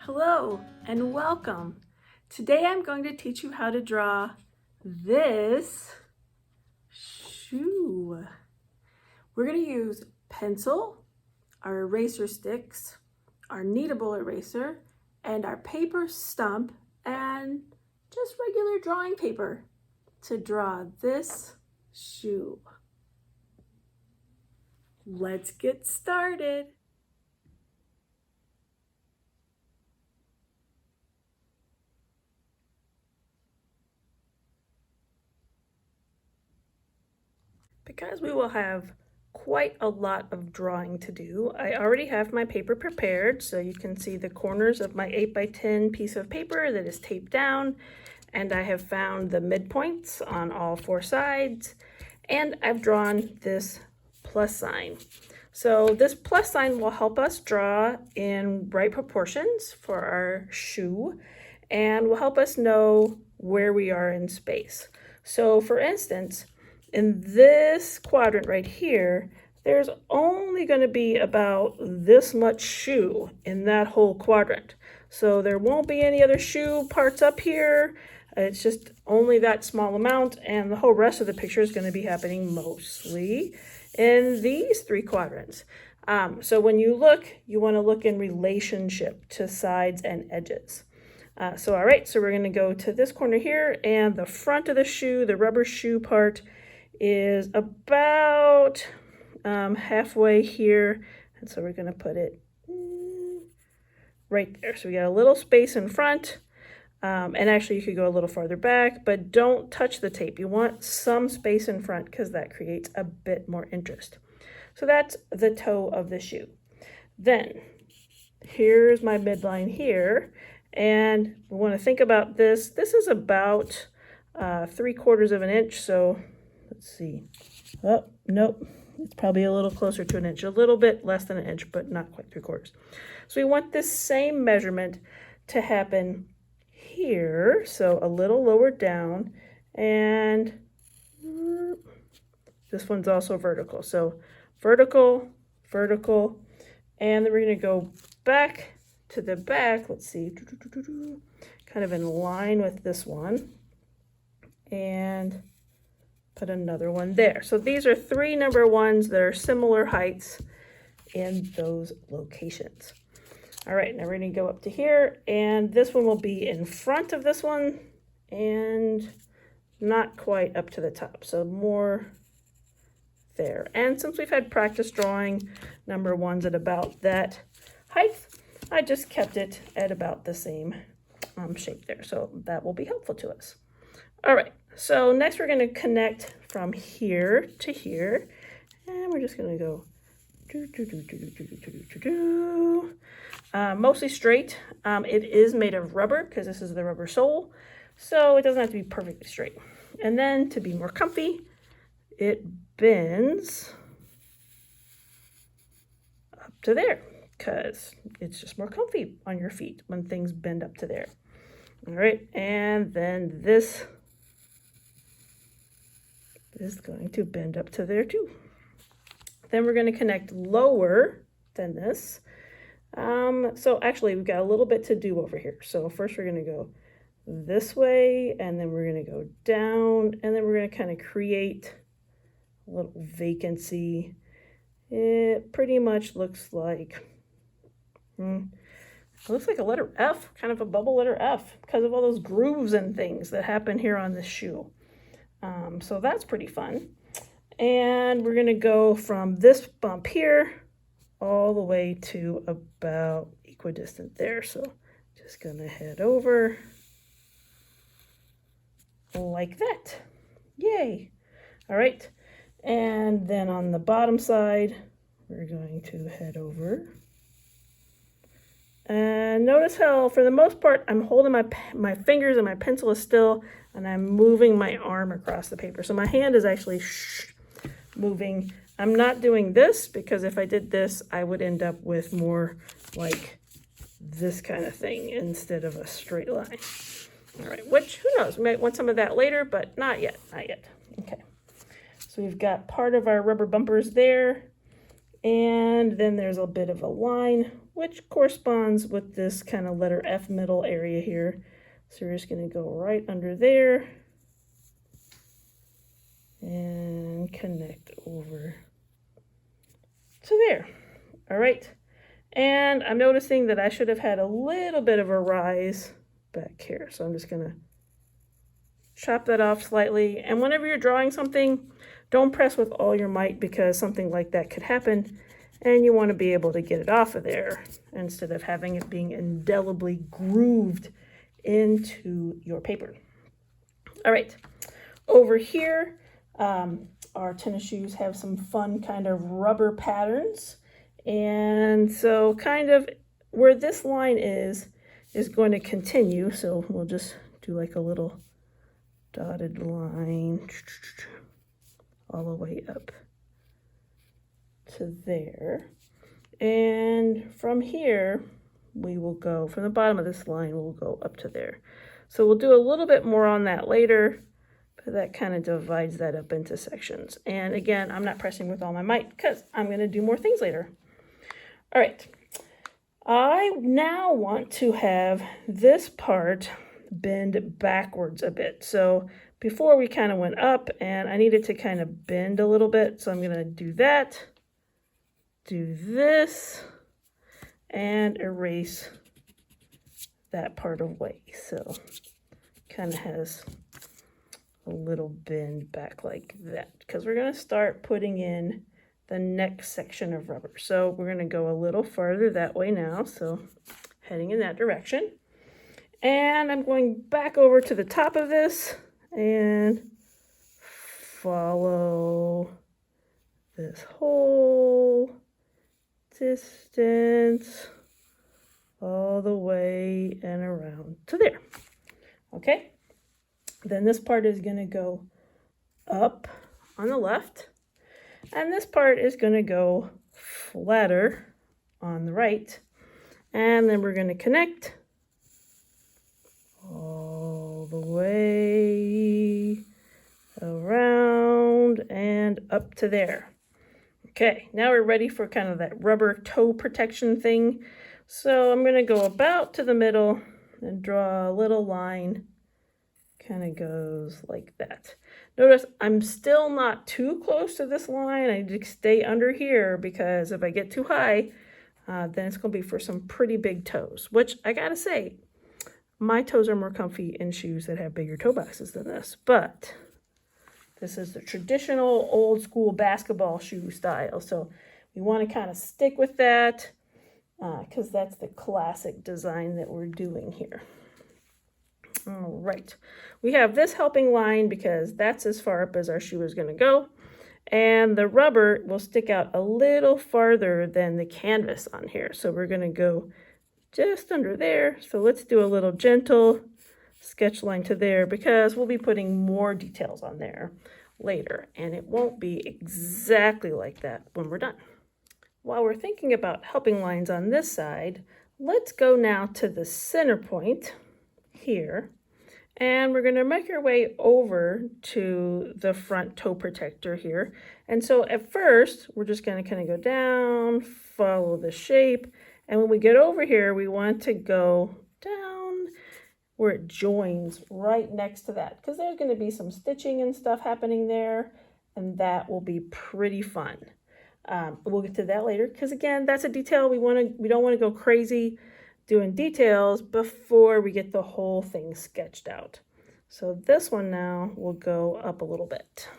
Hello and welcome. Today I'm going to teach you how to draw this shoe. We're going to use pencil, our eraser sticks, our kneadable eraser, and our paper stump and just regular drawing paper to draw this shoe. Let's get started. Because we will have quite a lot of drawing to do, I already have my paper prepared, so you can see the corners of my 8x10 piece of paper that is taped down, and I have found the midpoints on all four sides, and I've drawn this plus sign. So this plus sign will help us draw in right proportions for our shoe and will help us know where we are in space. So for instance, in this quadrant right here, there's only going to be about this much shoe in that whole quadrant. So there won't be any other shoe parts up here. It's just only that small amount, and the whole rest of the picture is going to be happening mostly in these three quadrants. So when you look, you want to look in relationship to sides and edges. So all right, so we're going to go to this corner here, and the front of the shoe, the rubber shoe part, is about halfway here, and so we're going to put it right there. So we got a little space in front, and actually you could go a little farther back, but don't touch the tape. You want some space in front because that creates a bit more interest. So that's the toe of the shoe. Then here's my midline here, and we want to think about this. This is about 3/4 of an inch, so let's see. Oh, nope. It's probably a little closer to an inch, a little bit less than an inch, but not quite 3/4. So we want this same measurement to happen here, so a little lower down, and this one's also vertical. So vertical, vertical, and then we're going to go back to the back. Let's see, kind of in line with this one, and put another one there. So these are three number ones that are similar heights in those locations. All right, now we're going to go up to here, and this one will be in front of this one and not quite up to the top, so more there. And since we've had practice drawing number ones at about that height, I just kept it at about the same shape there, so that will be helpful to us. All right, so next we're going to connect from here to here, and we're just going to go mostly straight. It is made of rubber because this is the rubber sole, so it doesn't have to be perfectly straight. And then to be more comfy, it bends up to there because it's just more comfy on your feet when things bend up to there. All right, and then this is going to bend up to there too. Then we're going to connect lower than this. So actually we've got a little bit to do over here. So first we're going to go this way, and then we're going to go down, and then we're going to kind of create a little vacancy. It pretty much looks like it looks like a letter F, kind of a bubble letter F, because of all those grooves and things that happen here on this shoe. So that's pretty fun. And we're going to go from this bump here all the way to about equidistant there. So just going to head over like that. Yay. All right. And then on the bottom side, we're going to head over. And notice how, for the most part, I'm holding my fingers and my pencil is still, and I'm moving my arm across the paper. So my hand is actually moving. I'm not doing this because if I did this, I would end up with more like this kind of thing instead of a straight line. All right, which, who knows, we might want some of that later, but not yet, not yet. Okay, so we've got part of our rubber bumpers there, And then there's a bit of a line, which corresponds with this kind of letter F middle area here. So we're just going to go right under there and connect over to there. All right. And I'm noticing that I should have had a little bit of a rise back here. So I'm just going to chop that off slightly. And whenever you're drawing something, don't press with all your might, because something like that could happen and you want to be able to get it off of there instead of having it being indelibly grooved into your paper. All right, over here, our tennis shoes have some fun kind of rubber patterns. And so kind of where this line is going to continue. So we'll just do like a little dotted line all the way up to there. And from here, we will go, from the bottom of this line, we'll go up to there. So we'll do a little bit more on that later, but that kind of divides that up into sections. And again, I'm not pressing with all my might because I'm going to do more things later. All right. I now want to have this part bend backwards a bit. So before we kind of went up and I needed to kind of bend a little bit. So I'm going to do that, do this, and erase that part away. So kind of has a little bend back like that, because we're going to start putting in the next section of rubber. So we're going to go a little farther that way now. So heading in that direction. And I'm going back over to the top of this and follow this whole distance all the way and around to there. Okay, then this part is going to go up on the left, and this part is going to go flatter on the right, and then we're going to connect all the way around and up to there. Okay, now we're ready for kind of that rubber toe protection thing. So I'm going to go about to the middle and draw a little line. Kind of goes like that. Notice I'm still not too close to this line. I just stay under here, because if I get too high, then it's going to be for some pretty big toes, which I got to say, my toes are more comfy in shoes that have bigger toe boxes than this, but this is the traditional old school basketball shoe style. So we want to kind of stick with that because that's the classic design that we're doing here. All right, we have this helping line because that's as far up as our shoe is going to go. And the rubber will stick out a little farther than the canvas on here. So we're going to go just under there. So let's do a little gentle sketch line to there, because we'll be putting more details on there later, and it won't be exactly like that when we're done. While we're thinking about helping lines on this side, let's go now to the center point here, and we're going to make our way over to the front toe protector here. And so at first, we're just going to kind of go down, follow the shape, and when we get over here, we want to go down where it joins right next to that, because there's going to be some stitching and stuff happening there, and that will be pretty fun. We'll get to that later, because again, that's a detail we don't want to go crazy doing details before we get the whole thing sketched out. So this one now will go up a little bit.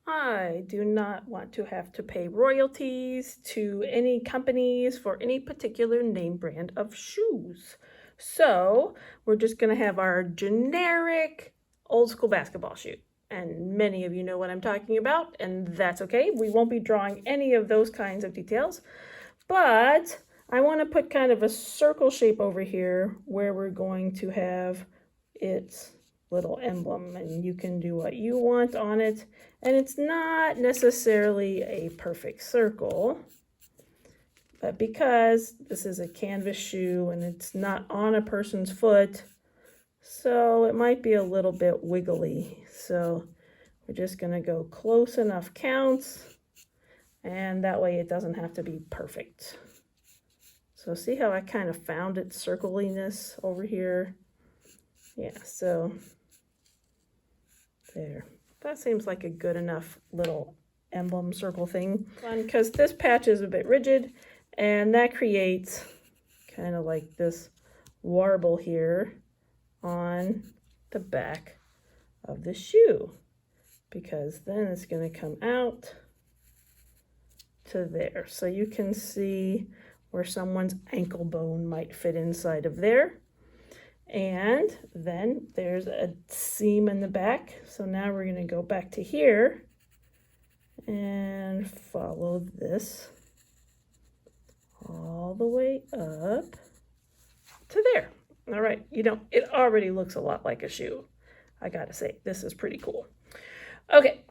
I do not want to have to pay royalties to any companies for any particular name brand of shoes. So we're just going to have our generic old school basketball shoe. And many of you know what I'm talking about, and that's okay. We won't be drawing any of those kinds of details, but I want to put kind of a circle shape over here where we're going to have its little emblem, and you can do what you want on it. And it's not necessarily a perfect circle, but because this is a canvas shoe and it's not on a person's foot, so it might be a little bit wiggly. So we're just going to go close enough counts and that way it doesn't have to be perfect. So see how I kind of found its circliness over here? Yeah, so there. That seems like a good enough little emblem circle thing. Fun, because this patch is a bit rigid, and that creates kind of like this warble here on the back of the shoe, because then it's going to come out to there. So you can see where someone's ankle bone might fit inside of there. And then there's a seam in the back. So now we're going to go back to here and follow this all the way up to there. All right, you know, it already looks a lot like a shoe. I gotta say, this is pretty cool. Okay,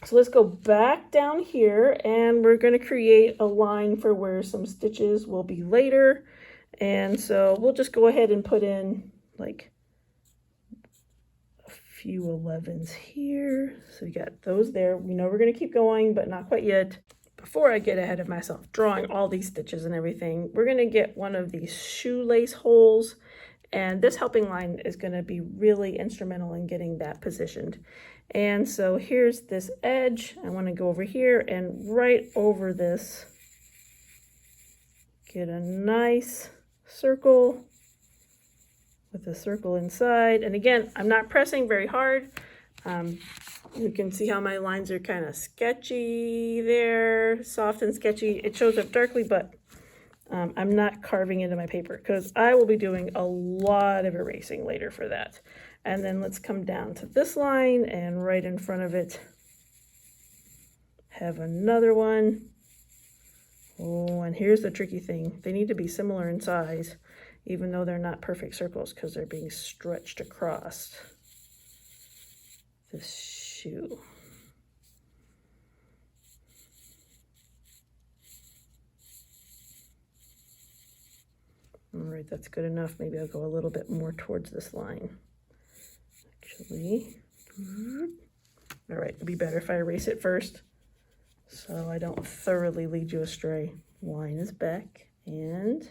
so let's go back down here, and we're gonna create a line for where some stitches will be later. And so we'll just go ahead and put in like a few 11s here. So we got those there. We know we're gonna keep going, but not quite yet. Before I get ahead of myself drawing all these stitches and everything, we're going to get one of these shoelace holes, and this helping line is going to be really instrumental in getting that positioned. And so here's this edge. I want to go over here and right over this, get a nice circle with a circle inside. And again, I'm not pressing very hard. You can see how my lines are kind of sketchy there, soft and sketchy. It shows up darkly, but I'm not carving into my paper because I will be doing a lot of erasing later for that. And then let's come down to this line, and right in front of it, have another one. Oh, and here's the tricky thing. They need to be similar in size, even though they're not perfect circles because they're being stretched across this shoe. All right, that's good enough. Maybe I'll go a little bit more towards this line. Actually, all right, it'd be better if I erase it first so I don't thoroughly lead you astray. Line is back, and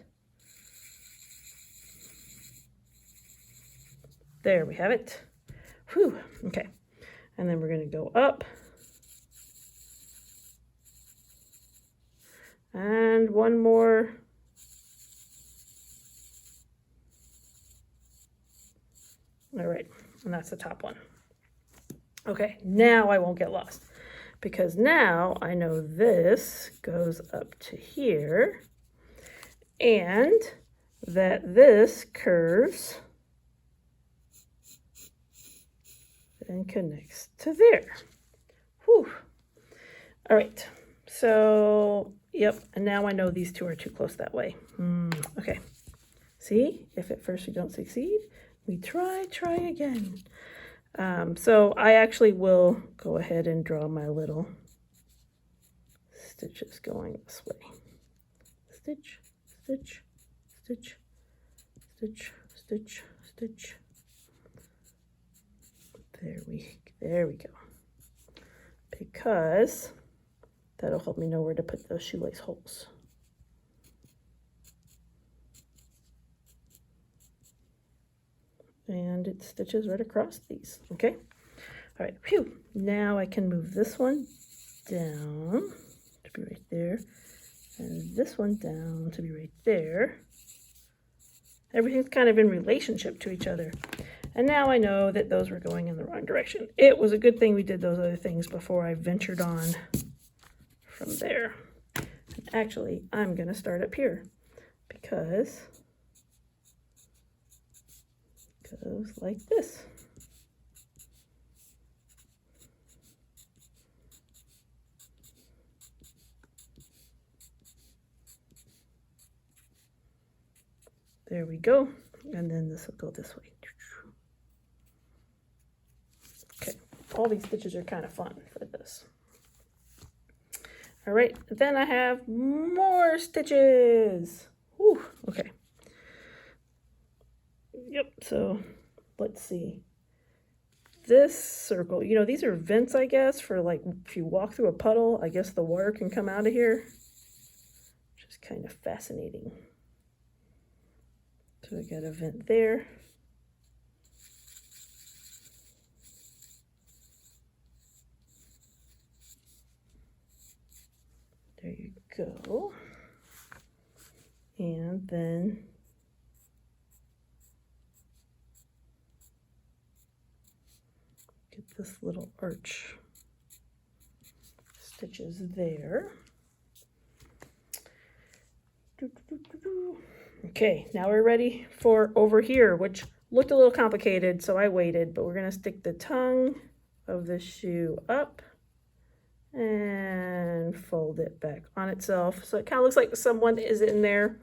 there we have it. Whew, okay. And then we're going to go up. And one more. All right, and that's the top one. Okay, now I won't get lost, because now I know this goes up to here, and that this curves and connects to there. Whew. All right, so, yep, and now I know these two are too close that way. Okay, see, if at first we don't succeed, we try again. So I actually will go ahead and draw my little stitches going this way. Stitch, stitch, stitch, stitch, stitch, stitch. There we go. Because that'll help me know where to put those shoelace holes. And it stitches right across these, okay? All right, phew. Now I can move this one down to be right there, and this one down to be right there. Everything's kind of in relationship to each other. And now I know that those were going in the wrong direction. It was a good thing we did those other things before I ventured on from there. And actually, I'm gonna start up here because it goes like this. There we go. And then this will go this way. Okay, all these stitches are kind of fun for this. All right, then I have more stitches. Whew, okay. Yep, so let's see. this circle, you know, these are vents, I guess, for like if you walk through a puddle, I guess the water can come out of here, which is kind of fascinating. So we got a vent there. There you go. And then get this little arch stitches there. Okay, now we're ready for over here, which looked a little complicated, so I waited, but we're gonna stick the tongue of the shoe up and fold it back on itself. So it kind of looks like someone is in there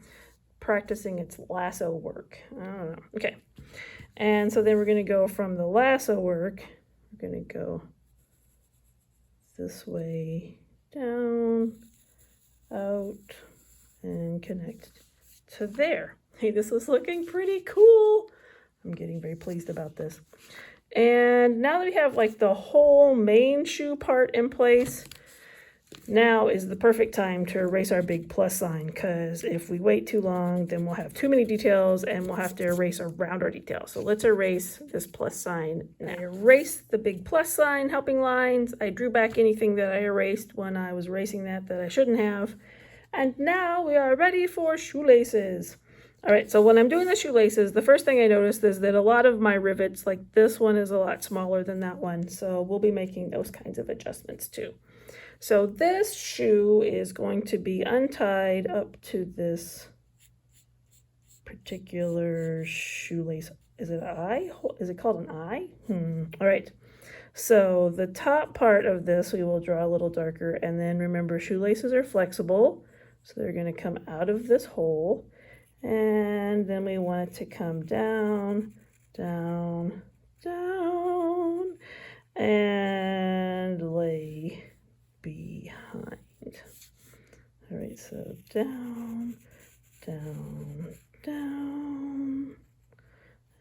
practicing its lasso work. I don't know. Okay. And so then we're going to go from the lasso work, we're going to go this way, down, out, and connect to there. Hey, this is looking pretty cool. I'm getting very pleased about this. And now that we have like the whole main shoe part in place, now is the perfect time to erase our big plus sign, because if we wait too long, then we'll have too many details and we'll have to erase around our details. So let's erase this plus sign. Now, I erased the big plus sign helping lines. I drew back anything that I erased when I was erasing that I shouldn't have. And now we are ready for shoelaces. All right, so when I'm doing the shoelaces, the first thing I noticed is that a lot of my rivets, like this one, is a lot smaller than that one. So we'll be making those kinds of adjustments too. So this shoe is going to be untied up to this particular shoelace. Is it an eye? Is it called an eye? All right. So the top part of this we will draw a little darker, and then remember shoelaces are flexible. So they're going to come out of this hole. And then we want it to come down, down, down, and lay behind. All right, so down, down, down,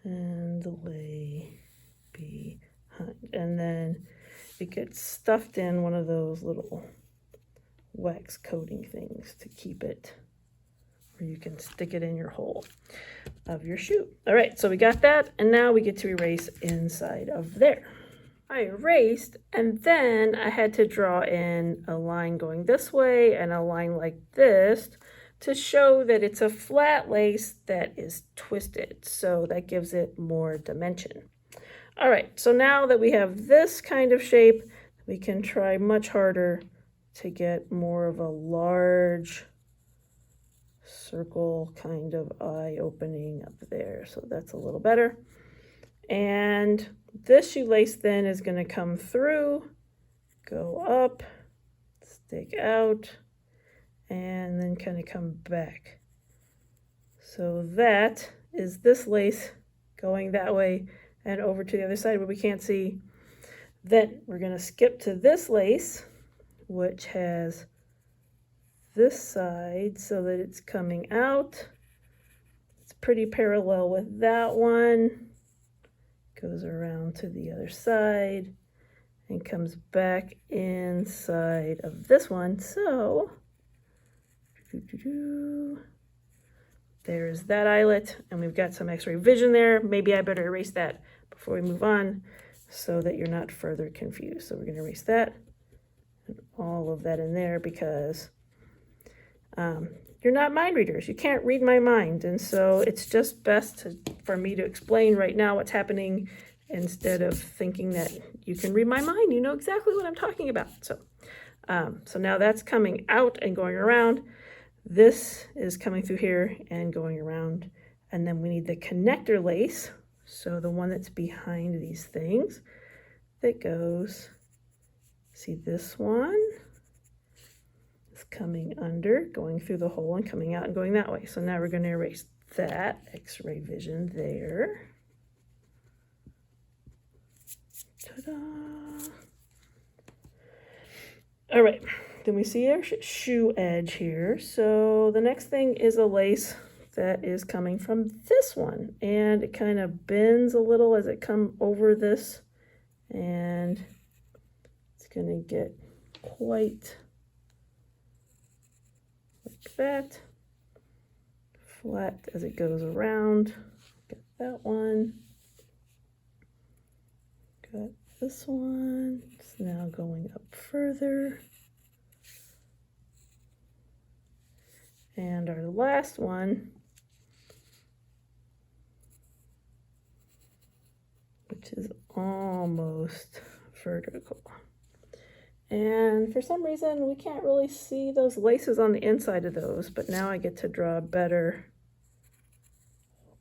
and lay behind. And then it gets stuffed in one of those little wax coating things to keep it, or you can stick it in your hole of your shoe. All right, so we got that, and now we get to erase inside of there. I erased, and then I had to draw in a line going this way and a line like this to show that it's a flat lace that is twisted. So that gives it more dimension. All right, so now that we have this kind of shape, we can try much harder to get more of a large circle kind of eye opening up there. So that's a little better. And this shoelace then is going to come through, go up, stick out, and then kind of come back. So that is this lace going that way and over to the other side where we can't see. Then we're going to skip to this lace, which has this side so that it's coming out. It's pretty parallel with that one. Goes around to the other side and comes back inside of this one. So there's that eyelet, and we've got some x-ray vision there. Maybe I better erase that before we move on so that you're not further confused. So we're going to erase that and all of that in there, because you're not mind readers. You can't read my mind. And so it's just best for me to explain right now what's happening instead of thinking that you can read my mind. You know exactly what I'm talking about. So now that's coming out and going around. This is coming through here and going around. And then we need the connector lace. So the one that's behind these things that goes, see this one? Coming under, going through the hole and coming out and going that way. So now we're going to erase that x-ray vision there. Ta-da! All right, then we see our shoe edge here. So the next thing is a lace that is coming from this one, and it kind of bends a little as it comes over this and it's going to get quite like that, flat as it goes around. Got that one. Got this one. It's now going up further. And our last one, which is almost vertical. And for some reason, we can't really see those laces on the inside of those, but now I get to draw better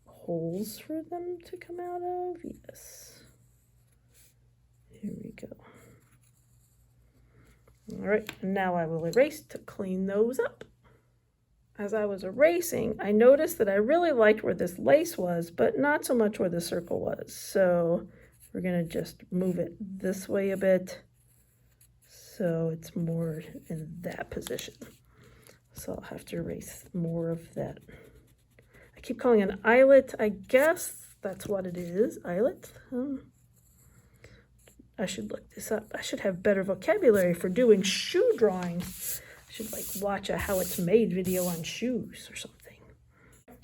holes for them to come out of. Yes. Here we go. All right, now I will erase to clean those up. As I was erasing, I noticed that I really liked where this lace was, but not so much where the circle was. So we're gonna just move it this way a bit, so it's more in that position. So I'll have to erase more of that. I keep calling it an eyelet. I guess that's what it is, eyelet. I should look this up. I should have better vocabulary for doing shoe drawings. I should like watch a how it's made video on shoes or something.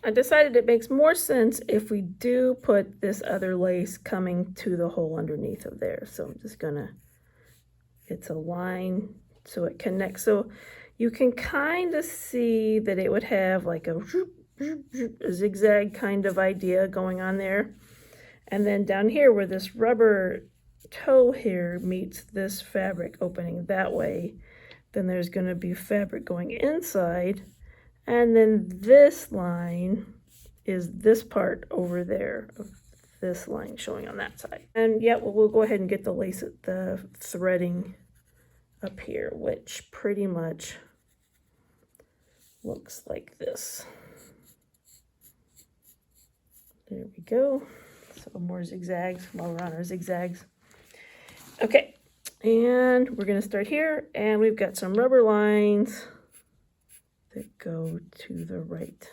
I decided it makes more sense if we do put this other lace coming to the hole underneath of there. So I'm just gonna, it's a line so it connects. So you can kind of see that it would have like a zigzag kind of idea going on there. And then down here where this rubber toe here meets this fabric opening that way, then there's going to be fabric going inside, and then this line is this part over there of this line showing on that side. And yeah, we'll go ahead and get the lace, the threading up here, which pretty much looks like this. There we go. So more zigzags while we're on our zigzags. Okay, and we're going to start here, and we've got some rubber lines that go to the right.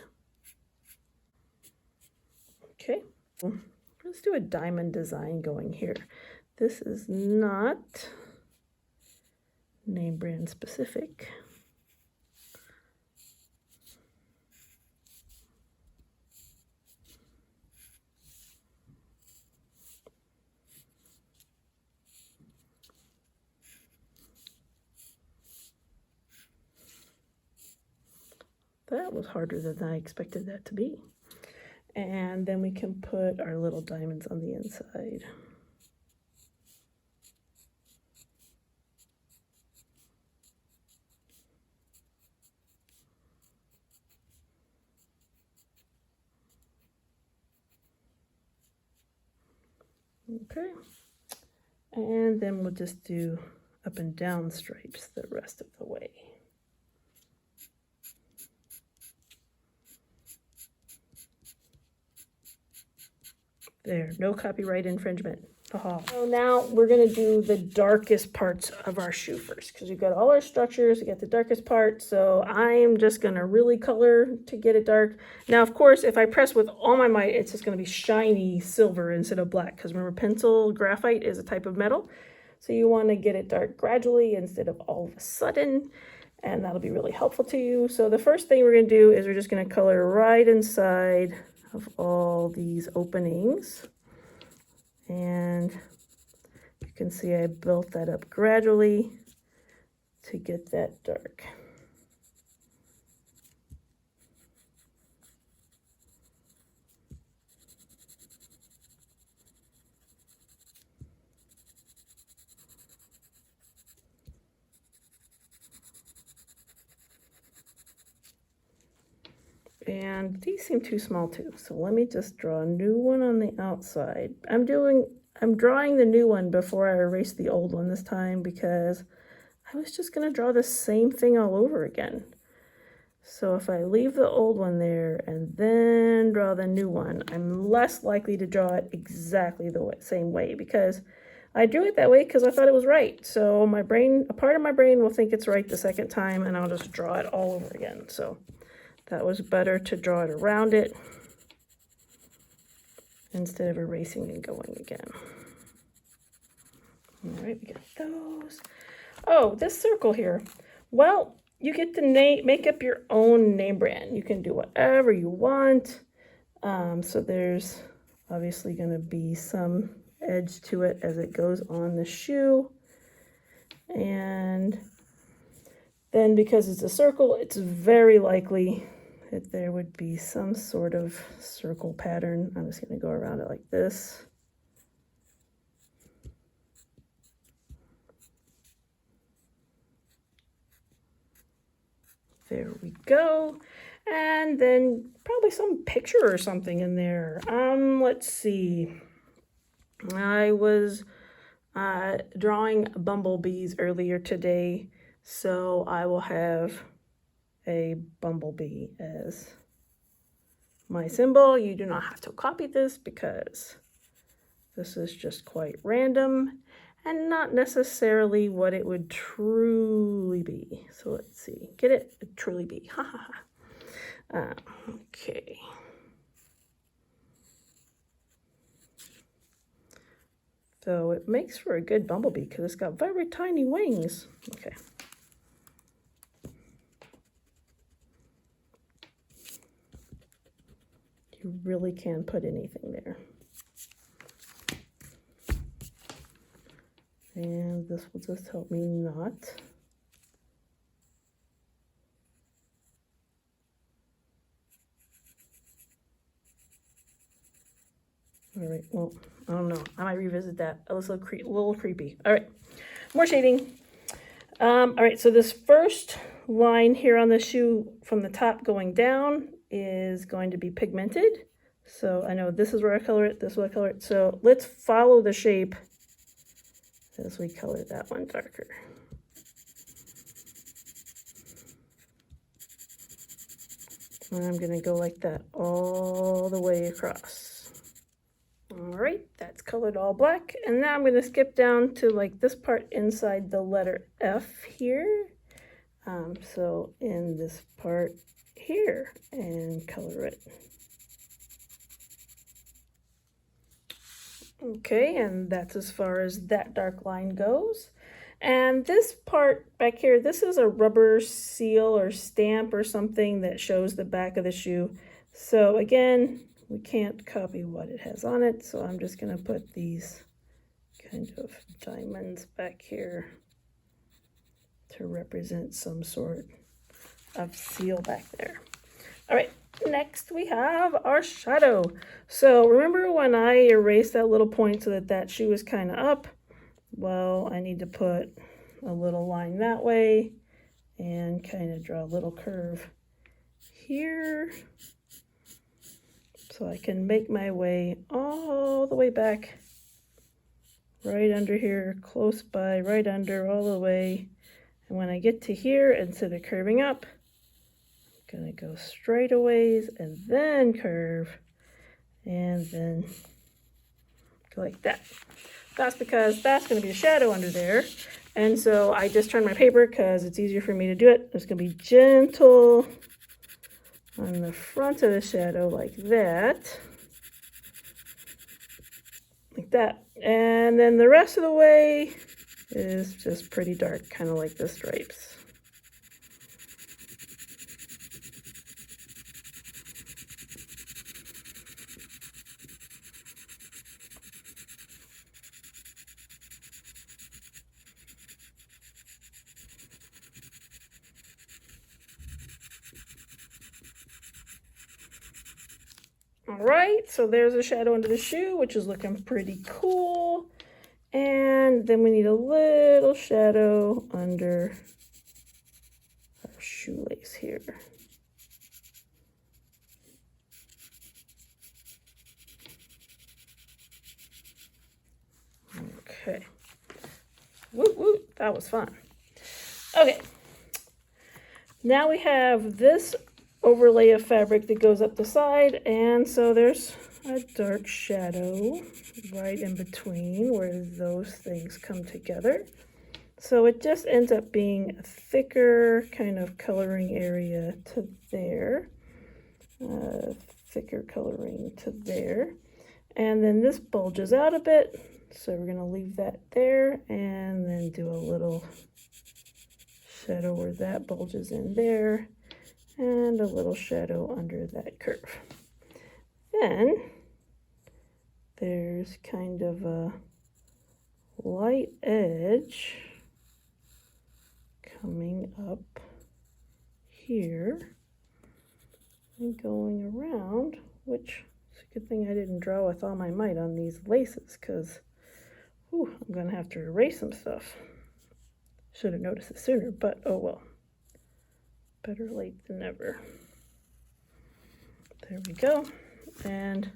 Okay, let's do a diamond design going here. This is not name brand specific. That was harder than I expected that to be. And then we can put our little diamonds on the inside. Okay, and then we'll just do up and down stripes the rest of the way. There, no copyright infringement. So now we're gonna do the darkest parts of our shoe first, because we've got all our structures, we got the darkest part. So I'm just gonna really color to get it dark. Now, of course, if I press with all my might, it's just gonna be shiny silver instead of black, because remember, pencil graphite is a type of metal. So you wanna get it dark gradually instead of all of a sudden, and that'll be really helpful to you. So the first thing we're gonna do is we're just gonna color right inside of all these openings. And you can see I built that up gradually to get that dark. And these seem too small too, so let me just draw a new one on the outside. I'm drawing the new one before I erase the old one this time, because I was just gonna draw the same thing all over again. So if I leave the old one there and then draw the new one, I'm less likely to draw it exactly the same way, because I drew it that way because I thought it was right. So my brain, a part of my brain will think it's right the second time, and I'll just draw it all over again. So that was better to draw it around it instead of erasing and going again. All right, we got those. Oh, this circle here. Well, you get to make up your own name brand. You can do whatever you want. So there's obviously going to be some edge to it as it goes on the shoe. And then because it's a circle, it's very likely that there would be some sort of circle pattern. I'm just going to go around it like this. There we go. And then probably some picture or something in there. Let's see. I was drawing bumblebees earlier today, so I will have a bumblebee as my symbol. You do not have to copy this because this is just quite random and not necessarily what it would truly be. So let's see. Get it? Truly be. Ha ha ha. Okay. So it makes for a good bumblebee because it's got very tiny wings. Okay. You really can put anything there. And this will just help me not. All right, well, I don't know. I might revisit that. It looks a little creepy. All right, more shading. All right, so this first line here on the shoe from the top going down is going to be pigmented. So I know this is where I color it, this is where I color it. So let's follow the shape as we color that one darker. And I'm gonna go like that all the way across. All right, that's colored all black. And now I'm gonna skip down to like this part inside the letter F here. So in this part here and color it. Okay, and that's as far as that dark line goes. And this part back here, this is a rubber seal or stamp or something that shows the back of the shoe. So again, we can't copy what it has on it, so I'm just gonna put these kind of diamonds back here to represent some sort of seal back there. All right. Next we have our shadow. So remember when I erased that little point so that that shoe is kind of up? Well, I need to put a little line that way and kind of draw a little curve here so I can make my way all the way back, right under here, close by, right under, all the way. And when I get to here, instead of curving up, gonna go straight a ways and then curve and then go like that. That's because that's gonna be a shadow under there. And so I just turned my paper because it's easier for me to do it. It's gonna be gentle on the front of the shadow like that. Like that. And then the rest of the way is just pretty dark, kind of like the stripes. All right, so there's a shadow under the shoe, which is looking pretty cool. And then we need a little shadow under our shoelace here. Okay. Woot woot, that was fun. Okay. Now we have this overlay of fabric that goes up the side, and so there's a dark shadow right in between where those things come together. So it just ends up being a thicker kind of coloring area to there, thicker coloring to there. And then this bulges out a bit, So we're gonna leave that there and then do a little shadow where that bulges in there and a little shadow under that curve. Then there's kind of a light edge coming up here and going around, which is a good thing I didn't draw with all my might on these laces, because I'm gonna have to erase some stuff. Should have noticed it sooner, but oh well. Better late than never. There we go. And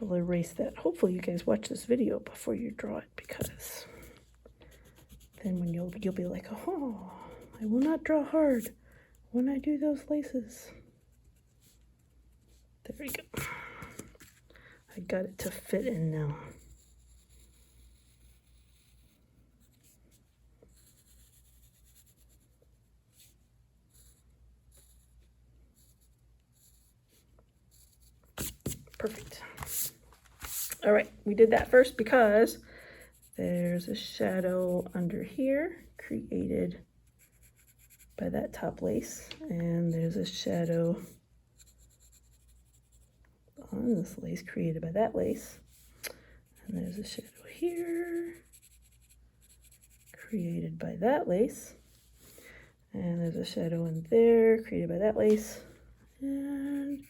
I'll erase that. Hopefully you guys watch this video before you draw it, because then when you'll be like, oh, I will not draw hard when I do those laces. There we go. I got it to fit in now. Perfect. All right, we did that first because there's a shadow under here created by that top lace, and there's a shadow on this lace created by that lace, and there's a shadow here created by that lace, and there's a shadow in there created by that lace, and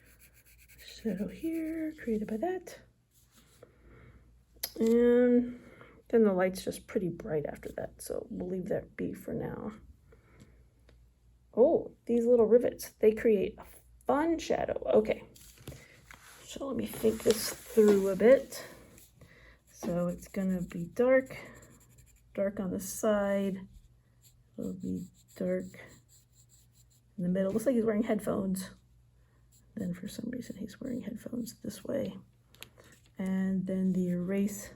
shadow here created by that, and then the light's just pretty bright after that, so we'll leave that be for now. Oh, these little rivets, they create a fun shadow. Okay, so let me think this through a bit. So it's gonna be dark on the side, it'll be dark in the middle. Looks like he's wearing headphones. Then for some reason he's wearing headphones this way. And then the erase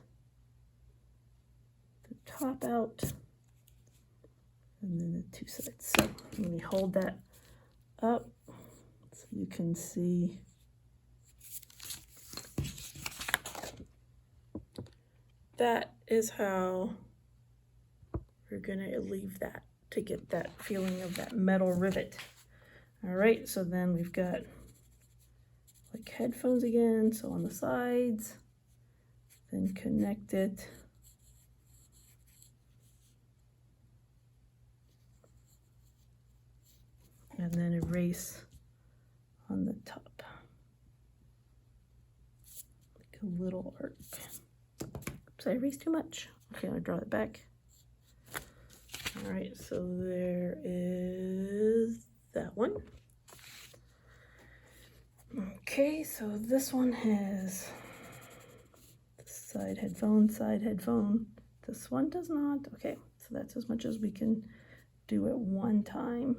the top out, and then the two sides. So let me hold that up so you can see. That is how we're gonna leave that to get that feeling of that metal rivet. All right, so then we've got like headphones again, so on the sides, then connect it. And then erase on the top, like a little arc. Oops, I erased too much. Okay, I'll draw it back. All right, so there is that one. Okay, so this one has side headphone. This one does not. Okay, so that's as much as we can do at one time.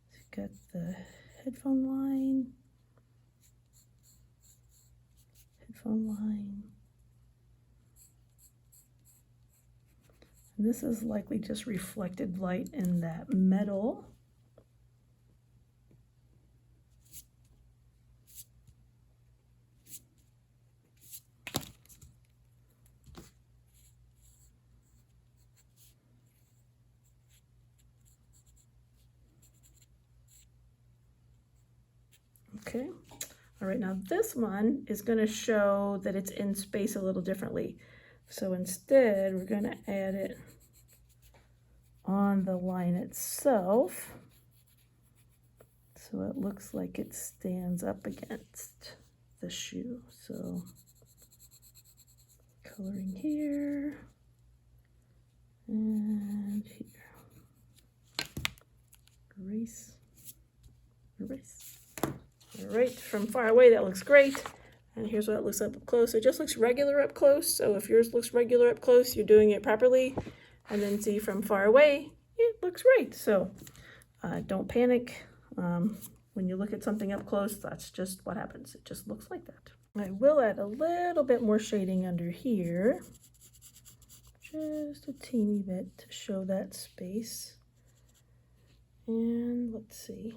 So you've got the headphone line, and this is likely just reflected light in that metal. Okay, all right, now this one is going to show that it's in space a little differently. So instead, we're going to add it on the line itself, so it looks like it stands up against the shoe. So coloring here and here. Erase. All right, from far away that looks great, and here's what it looks up close. It just looks regular up close, so if yours looks regular up close, you're doing it properly. And then see from far away, it looks great. So don't panic. When you look at something up close, that's just what happens. It just looks like that. I will add a little bit more shading under here, just a teeny bit to show that space. And let's see.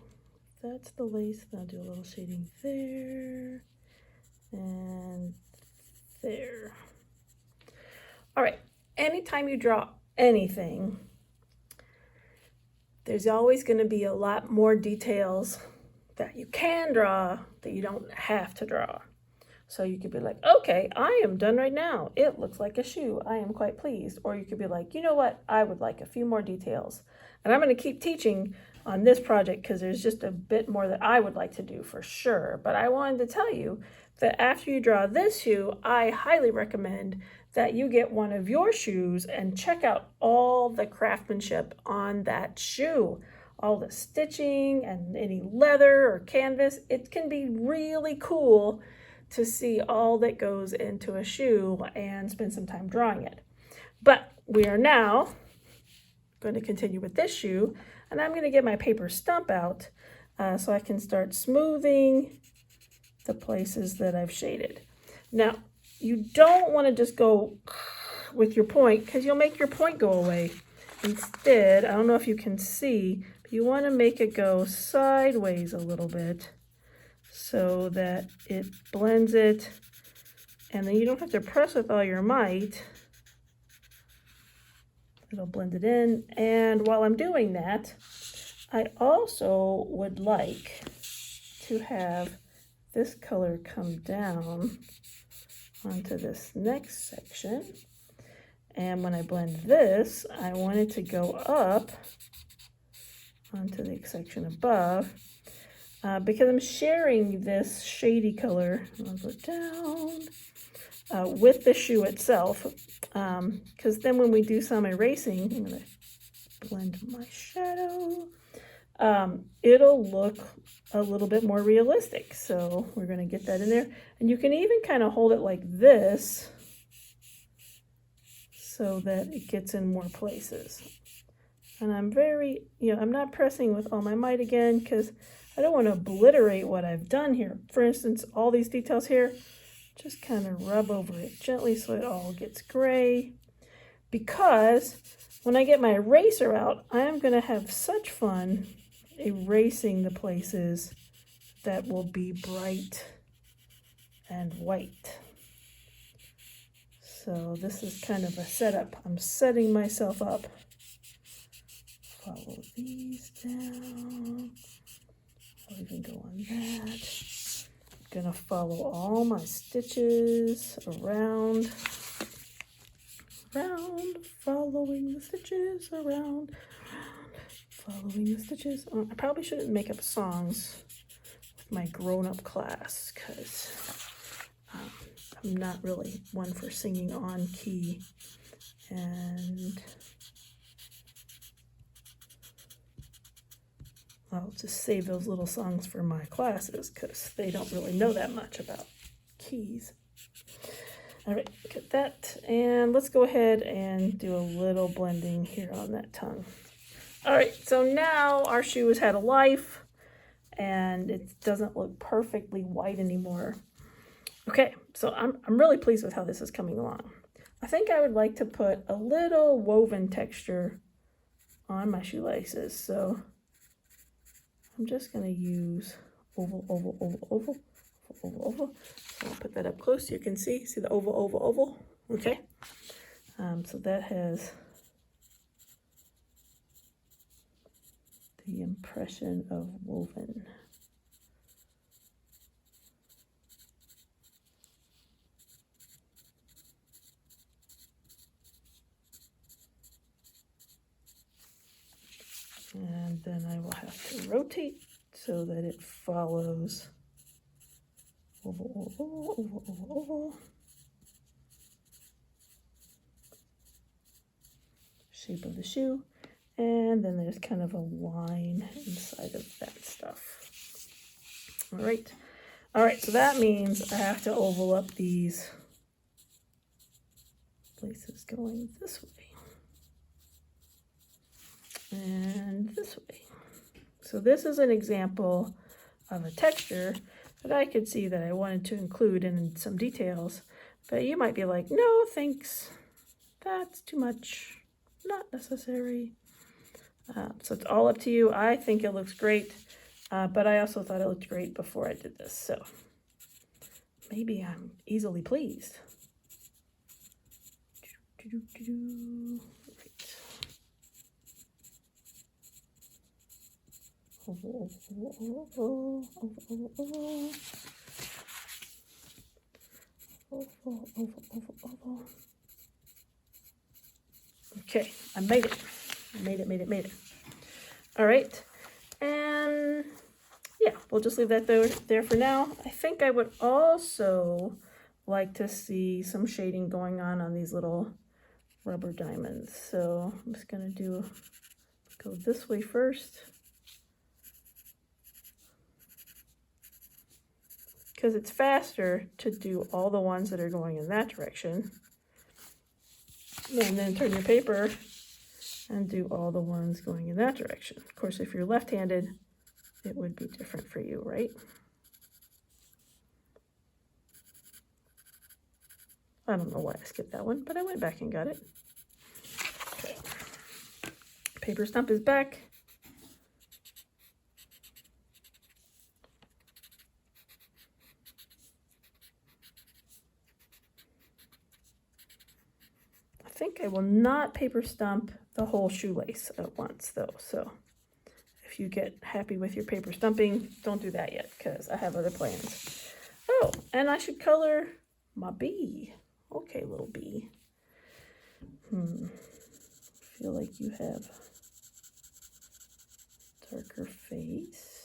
That's the lace, then I'll do a little shading there and there. All right, anytime you draw anything, there's always going to be a lot more details that you can draw that you don't have to draw. So you could be like, okay, I am done right now. It looks like a shoe. I am quite pleased. Or you could be like, you know what? I would like a few more details. And I'm going to keep teaching on this project because there's just a bit more that I would like to do for sure. But I wanted to tell you that after you draw this shoe, I highly recommend that you get one of your shoes and check out all the craftsmanship on that shoe. All the stitching and any leather or canvas. It can be really cool to see all that goes into a shoe and spend some time drawing it. But we are now going to continue with this shoe, and I'm going to get my paper stump out so I can start smoothing the places that I've shaded. Now, you don't want to just go with your point because you'll make your point go away. Instead, I don't know if you can see, but you want to make it go sideways a little bit so that it blends it, and then you don't have to press with all your might. It'll blend it in. And while I'm doing that, I also would like to have this color come down onto this next section. And when I blend this, I want it to go up onto the section above because I'm sharing this shady color, I'll go down, with the shoe itself. Because then when we do some erasing, I'm going to blend my shadow, it'll look a little bit more realistic. So we're going to get that in there. And you can even kind of hold it like this so that it gets in more places. And I'm very, I'm not pressing with all my might again because I don't want to obliterate what I've done here. For instance, all these details here, just kind of rub over it gently so it all gets gray. Because when I get my eraser out, I'm going to have such fun erasing the places that will be bright and white. So this is kind of a setup. I'm setting myself up. Follow these down. I'll even go on that. I'm gonna follow all my stitches around, following the stitches around, following the stitches. I probably shouldn't make up songs with my grown-up class because I'm not really one for singing on key, and I'll just save those little songs for my classes because they don't really know that much about keys. All right, get that, and let's go ahead and do a little blending here on that tongue. All right, so now our shoe has had a life, and it doesn't look perfectly white anymore. Okay, so I'm really pleased with how this is coming along. I think I would like to put a little woven texture on my shoelaces, so I'm just going to use oval, oval, oval, oval, oval, oval. So I'll put that up close so you can see the oval, oval, oval. Okay, so that has the impression of woven. And then I will have to rotate so that it follows oval, oval, oval, oval, oval. Shape of the shoe. And then there's kind of a line inside of that stuff. All right. All right, so that means I have to oval up these places going this way. And this way. So this is an example of a texture that I could see that I wanted to include in some details, but you might be like, no, thanks. That's too much. Not necessary. So it's all up to you. I think it looks great, but I also thought it looked great before I did this. So maybe I'm easily pleased. Oval, oval, oval, oval, oval. Oval, oval, oval, oval. Okay, I made it. I made it. All right, and yeah, we'll just leave that there for now. I think I would also like to see some shading going on these little rubber diamonds. So I'm just gonna go this way first, because it's faster to do all the ones that are going in that direction, and then turn your paper and do all the ones going in that direction. Of course, if you're left-handed, it would be different for you, right? I don't know why I skipped that one, but I went back and got it. Okay. Paper stump is back. I think I will not paper stump the whole shoelace at once though, so if you get happy with your paper stumping, don't do that yet, because I have other plans. Oh, and I should color my bee. Okay, little bee. Feel like you have darker face.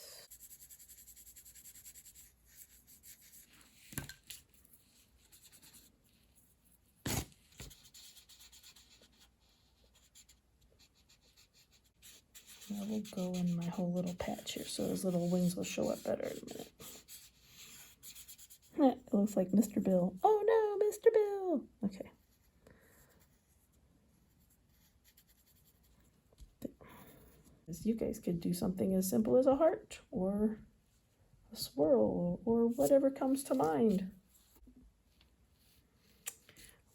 I will go in my whole little patch here, so those little wings will show up better in a minute. It looks like Mr. Bill. Oh no, Mr. Bill! Okay. You guys could do something as simple as a heart, or a swirl, or whatever comes to mind.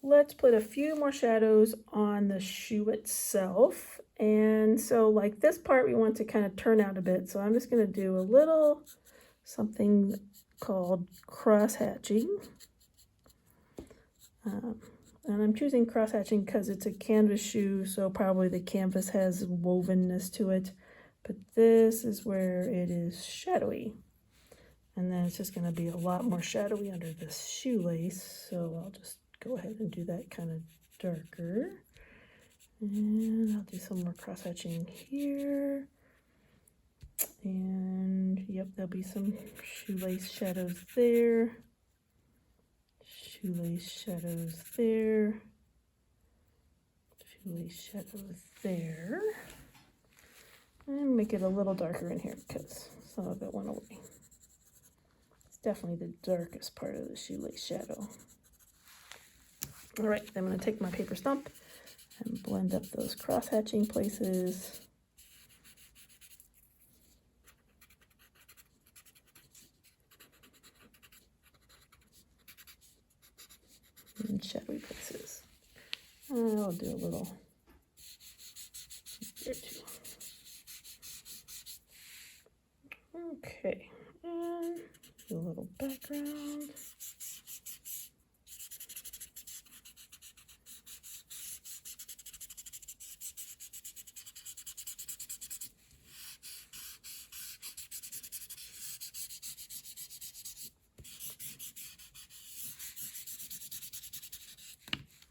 Let's put a few more shadows on the shoe itself. And so like this part we want to kind of turn out a bit. So I'm just going to do a little something called cross hatching. And I'm choosing cross hatching because it's a canvas shoe, so probably the canvas has wovenness to it. But this is where it is shadowy. And then it's just going to be a lot more shadowy under this shoelace. So I'll just go ahead and do that kind of darker. And I'll do some more cross hatching here. And yep, there'll be some shoelace shadows there. Shoelace shadows there. Shoelace shadows there. And make it a little darker in here because some of it went away. It's definitely the darkest part of the shoelace shadow. All right, I'm going to take my paper stump and blend up those cross-hatching places. And shadowy places. I'll do a little here too. Okay, and do a little background.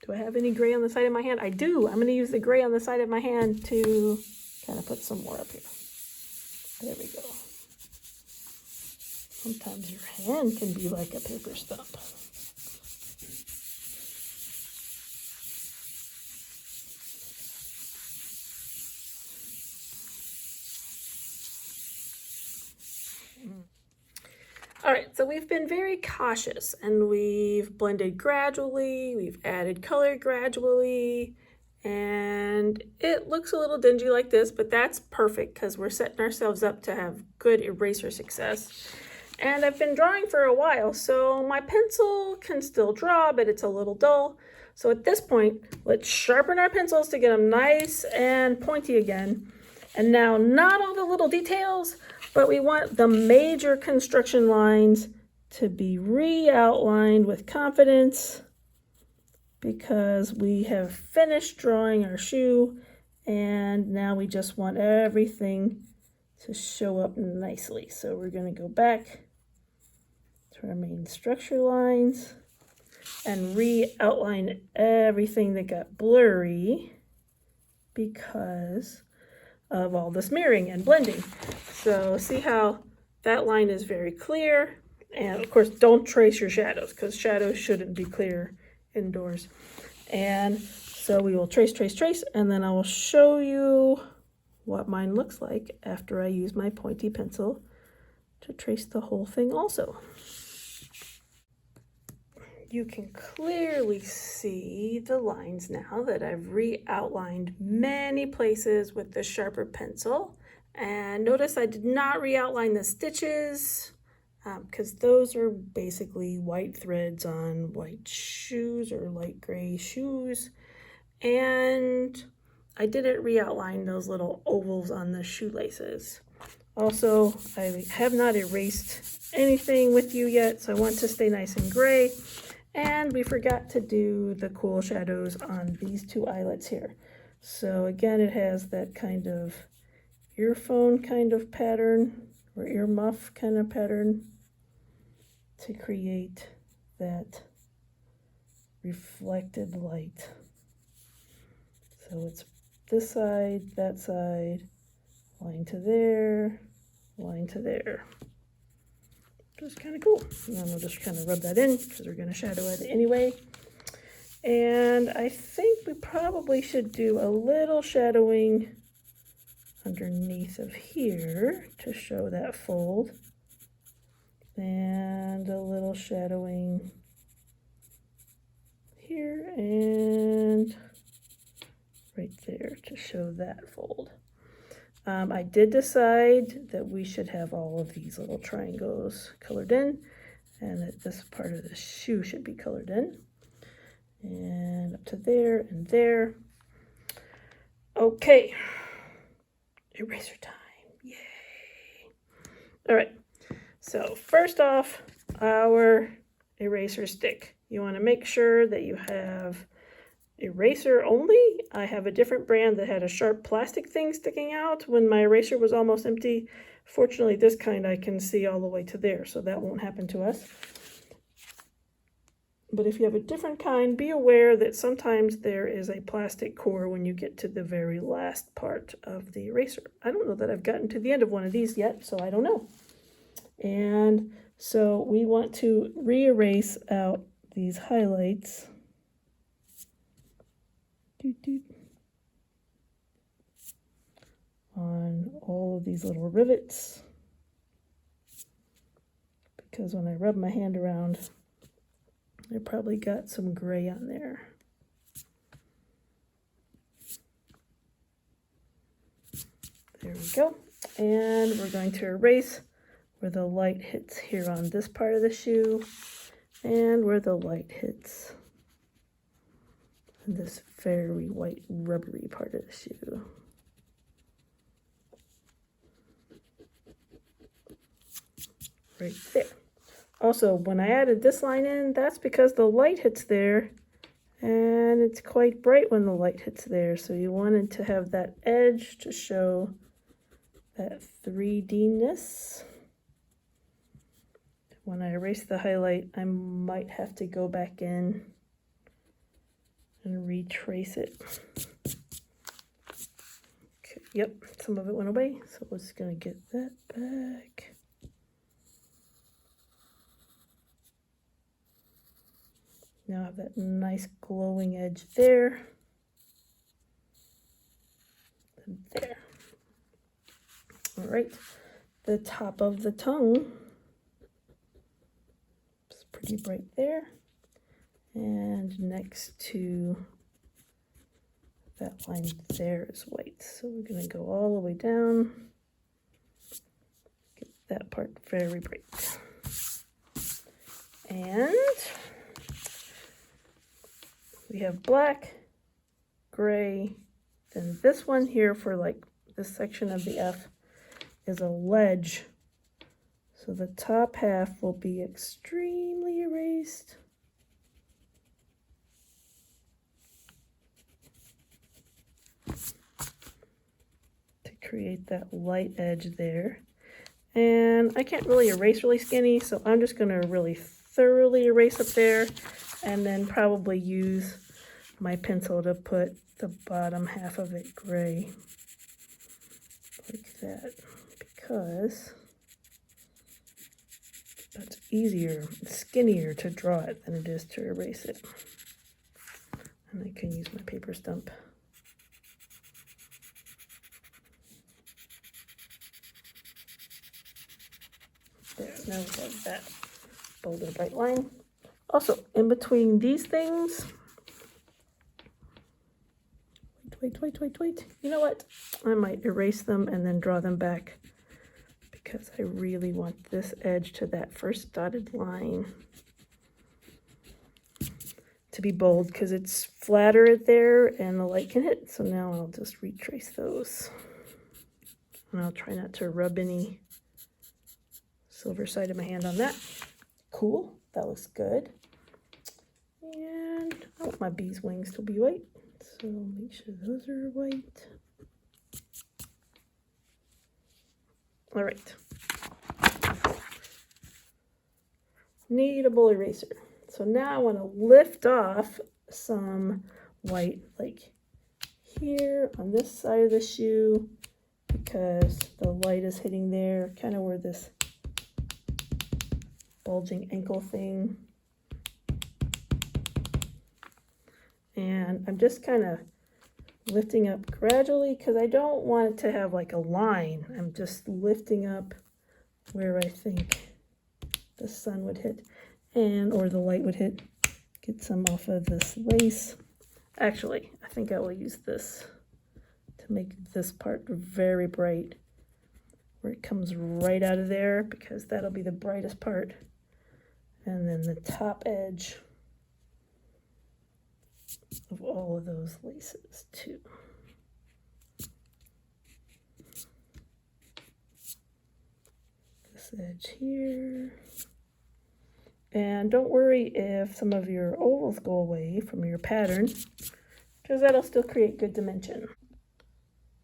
Do I have any gray on the side of my hand? I do. I'm going to use the gray on the side of my hand to kind of put some more up here. There we go. Sometimes your hand can be like a paper stump. All right, so we've been very cautious and we've blended gradually, we've added color gradually, and it looks a little dingy like this, but that's perfect because we're setting ourselves up to have good eraser success. And I've been drawing for a while, so my pencil can still draw, but it's a little dull. So at this point, let's sharpen our pencils to get them nice and pointy again. And now not all the little details, but we want the major construction lines to be re-outlined with confidence because we have finished drawing our shoe and now we just want everything to show up nicely. So we're going to go back to our main structure lines and re-outline everything that got blurry because of all the smearing and blending. So see how that line is very clear, and of course don't trace your shadows because shadows shouldn't be clear indoors. And so we will trace, and then I will show you what mine looks like after I use my pointy pencil to trace the whole thing also. You can clearly see the lines now that I've re-outlined many places with the sharper pencil. And notice I did not re-outline the stitches because those are basically white threads on white shoes or light gray shoes. And I didn't re-outline those little ovals on the shoelaces. Also, I have not erased anything with you yet, so I want to stay nice and gray. And we forgot to do the cool shadows on these two eyelets here. So again, it has that kind of earphone kind of pattern or earmuff kind of pattern to create that reflected light. So it's this side, that side, line to there, line to there. Just kind of cool. And then we'll just kind of rub that in because we're going to shadow it anyway. And I think we probably should do a little shadowing underneath of here to show that fold. And a little shadowing here and right there to show that fold. I did decide that we should have all of these little triangles colored in and that this part of the shoe should be colored in. And up to there and there. Okay, eraser time, yay. All right, so first off, our eraser stick. You want to make sure that you have eraser only. I have a different brand that had a sharp plastic thing sticking out when my eraser was almost empty. Fortunately, this kind I can see all the way to there, so that won't happen to us. But if you have a different kind, be aware that sometimes there is a plastic core when you get to the very last part of the eraser. I don't know that I've gotten to the end of one of these yet, so I don't know. And so we want to re-erase out these highlights. On all of these little rivets, because when I rub my hand around, I probably got some gray on there. There we go. And we're going to erase where the light hits here on this part of the shoe and where the light hits this very white rubbery part of the shoe. Right there. Also, when I added this line in, that's because the light hits there and it's quite bright when the light hits there. So you wanted to have that edge to show that 3D-ness. When I erase the highlight, I might have to go back in and retrace it. Okay, yep, some of it went away, so we're just gonna get that back. Now I have that nice glowing edge there and there. All right, the top of the tongue is pretty bright there. And next to that line there is white. So we're going to go all the way down, get that part very bright. And we have black, gray, then this one here for like this section of the F is a ledge. So the top half will be extremely erased. create that light edge there. And I can't really erase really skinny, so I'm just going to really thoroughly erase up there, and then probably use my pencil to put the bottom half of it gray, like that, because that's easier, skinnier to draw it than it is to erase it. And I can use my paper stump. There, now we have that bold and bright line. Also, in between these things, wait. You know what? I might erase them and then draw them back, because I really want this edge to that first dotted line to be bold, because it's flatter there and the light can hit. So now I'll just retrace those. And I'll try not to rub any silver side of my hand on that. Cool, that looks good. And I want my bee's wings to be white, so make sure those are white. All right. Kneadable eraser. So now I want to lift off some white, like here on this side of the shoe, because the light is hitting there, kind of where this bulging ankle thing. And I'm just kind of lifting up gradually, because I don't want it to have like a line. I'm just lifting up where I think the sun would hit, and or the light would hit. Get some off of this lace. Actually, I think I will use this to make this part very bright, where it comes right out of there, because that'll be the brightest part. And then the top edge of all of those laces too. This edge here. And don't worry if some of your ovals go away from your pattern, because that'll still create good dimension.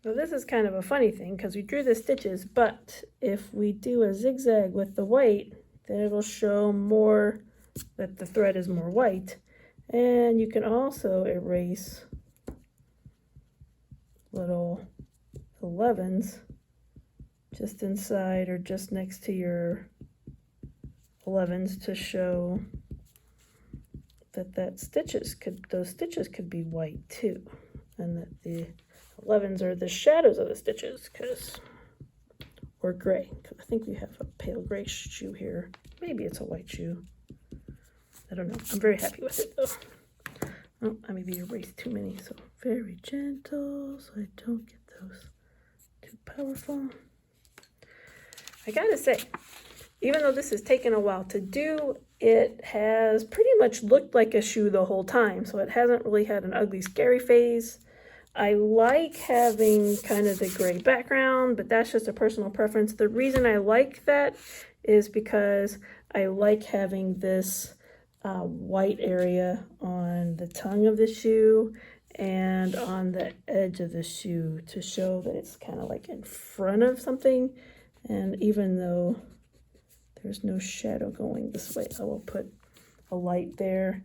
So this is kind of a funny thing, because we drew the stitches, but if we do a zigzag with the white, then it'll show more that the thread is more white. And you can also erase little 11s just inside or just next to your 11s to show that those stitches could be white too, and that the 11s are the shadows of the stitches, or gray, because I think we have a pale gray shoe here. Maybe it's a white shoe. I don't know. I'm very happy with it though. Oh, I maybe erased too many, so very gentle so I don't get those too powerful. I gotta say, even though this has taken a while to do, it has pretty much looked like a shoe the whole time, so it hasn't really had an ugly, scary phase. I like having kind of the gray background, but that's just a personal preference. The reason I like that is because I like having this white area on the tongue of the shoe and on the edge of the shoe to show that it's kind of like in front of something. And even though there's no shadow going this way, I will put a light there,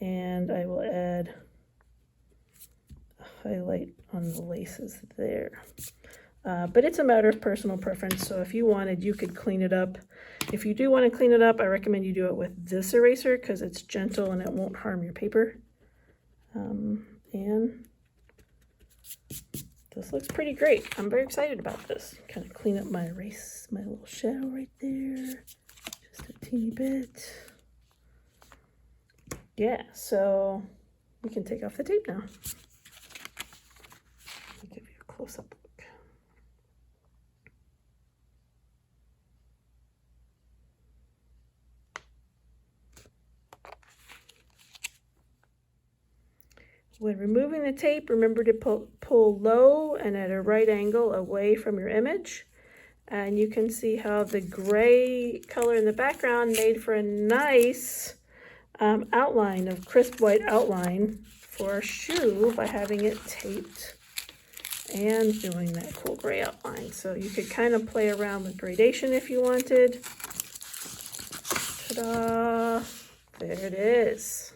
and I will add a highlight on the laces there. But it's a matter of personal preference, so if you wanted, you could clean it up. If you do want to clean it up, I recommend you do it with this eraser, because it's gentle and it won't harm your paper. And this looks pretty great. I'm very excited about this. Kind of clean up my little shadow right there, just a teeny bit. Yeah, so we can take off the tape now. I'll give you a close-up look. When removing the tape, remember to pull low and at a right angle away from your image. And you can see how the gray color in the background made for a nice outline of crisp white outline for our shoe by having it taped and doing that cool gray outline. So you could kind of play around with gradation if you wanted. Ta-da! There it is.